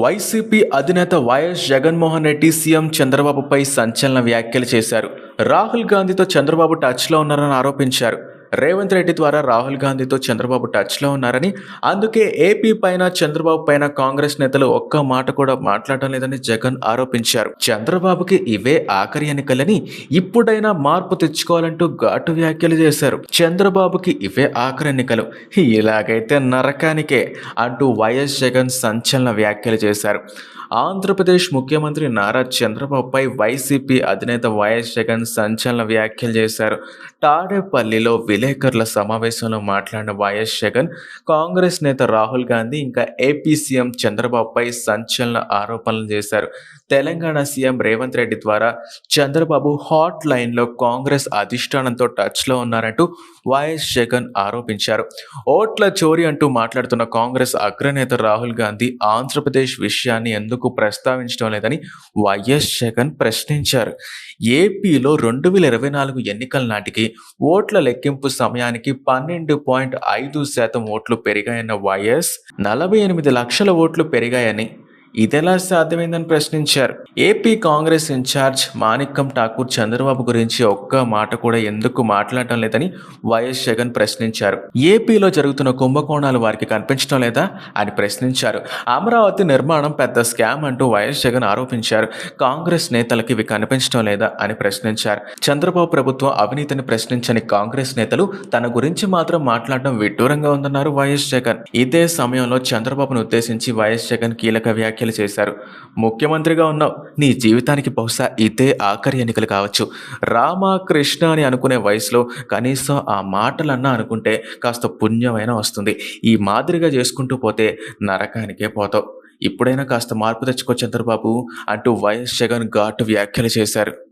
YCP అధినేత YS Jaganmohan Reddy CM చంద్రబాబుపై సంచలన వ్యాఖ్యలు చేశారు. రాహుల్ గాంధీతో చంద్రబాబు టచ్లో ఉన్నారని ఆరోపించారు. రేవంత్ రెడ్డి ద్వారా రాహుల్ గాంధీతో చంద్రబాబు టచ్లో ఉన్నారని, అందుకే ఏపీ పైన చంద్రబాబు పైన కాంగ్రెస్ నేతలు ఒక్క మాట కూడా మాట్లాడటం లేదని జగన్ ఆరోపించారు. చంద్రబాబుకి ఇవే ఆఖరి ఎన్నికలని, ఇప్పుడైనా మార్పు తెచ్చుకోవాలంటూ ఘాటు వ్యాఖ్యలు చేశారు. చంద్రబాబుకి ఇవే ఆఖరి ఎన్నికలు, ఇలాగైతే నరకానికే అంటూ వైఎస్ జగన్ సంచలన వ్యాఖ్యలు చేశారు. ఆంధ్రప్రదేశ్ ముఖ్యమంత్రి నారా చంద్రబాబుపై వైసీపీ అధినేత వైఎస్ జగన్ సంచలన వ్యాఖ్యలు చేశారు. తాడేపల్లిలో విలేకరుల సమావేశంలో మాట్లాడిన వైఎస్ జగన్, కాంగ్రెస్ నేత రాహుల్ గాంధీ ఇంకా ఏపీ సీఎం చంద్రబాబుపై సంచలన ఆరోపణలు చేశారు. తెలంగాణ సీఎం రేవంత్ రెడ్డి ద్వారా చంద్రబాబు హాట్ లైన్లో కాంగ్రెస్ అధిష్టానంతో టచ్లో ఉన్నారంటూ వైఎస్ జగన్ ఆరోపించారు. ఓట్ల చోరీ అంటూ మాట్లాడుతున్న కాంగ్రెస్ అగ్రనేత రాహుల్ గాంధీ ఆంధ్రప్రదేశ్ విషయాన్ని ఎందుకు ప్రస్తావించడం లేదని వైఎస్ జగన్ ప్రశ్నించారు. ఏపీలో 2024 ఎన్నికల నాటికి ఓట్ల లెక్కింపు సమయానికి 12.5% ఓట్లు పెరిగాయన్న వైఎస్, 48 లక్షల ఓట్లు పెరిగాయని, ఇదెలా సాధ్యమైందని ప్రశ్నించారు. ఏపీ కాంగ్రెస్ ఇన్ఛార్జ్ మాణిక్యం ఠాకూర్ చంద్రబాబు గురించి ఒక్క మాట కూడా ఎందుకు మాట్లాడటం లేదని వైఎస్ జగన్ ప్రశ్నించారు. ఏపీలో జరుగుతున్న కుంభకోణాలు వారికి కనిపించడం లేదా అని ప్రశ్నించారు. అమరావతి నిర్మాణం పెద్ద స్కామ్ అంటూ వైఎస్ జగన్ ఆరోపించారు. కాంగ్రెస్ నేతలకు ఇవి కనిపించడం లేదా అని ప్రశ్నించారు. చంద్రబాబు ప్రభుత్వం అవినీతిని ప్రశ్నించని కాంగ్రెస్ నేతలు తన గురించి మాత్రం మాట్లాడడం విడ్డూరంగా ఉందన్నారు వైఎస్ జగన్. ఇదే సమయంలో చంద్రబాబును ఉద్దేశించి వైఎస్ జగన్ కీలక వ్యాఖ్యలు చేశారు. ముఖ్యమంత్రిగా ఉన్నావు, నీ జీవితానికి బహుశా ఇదే ఆఖరి ఎన్నికలు కావచ్చు. రామకృష్ణ అని అనుకునే వయసులో కనీసం ఆ మాటలన్నా అనుకుంటే కాస్త పుణ్యమైన వస్తుంది. ఈ మాదిరిగా చేసుకుంటూ పోతే నరకానికే పోతావు. ఇప్పుడైనా కాస్త మార్పు తెచ్చుకో చంద్రబాబు అంటూ వైఎస్ జగన్ ఘాటు వ్యాఖ్యలు చేశారు.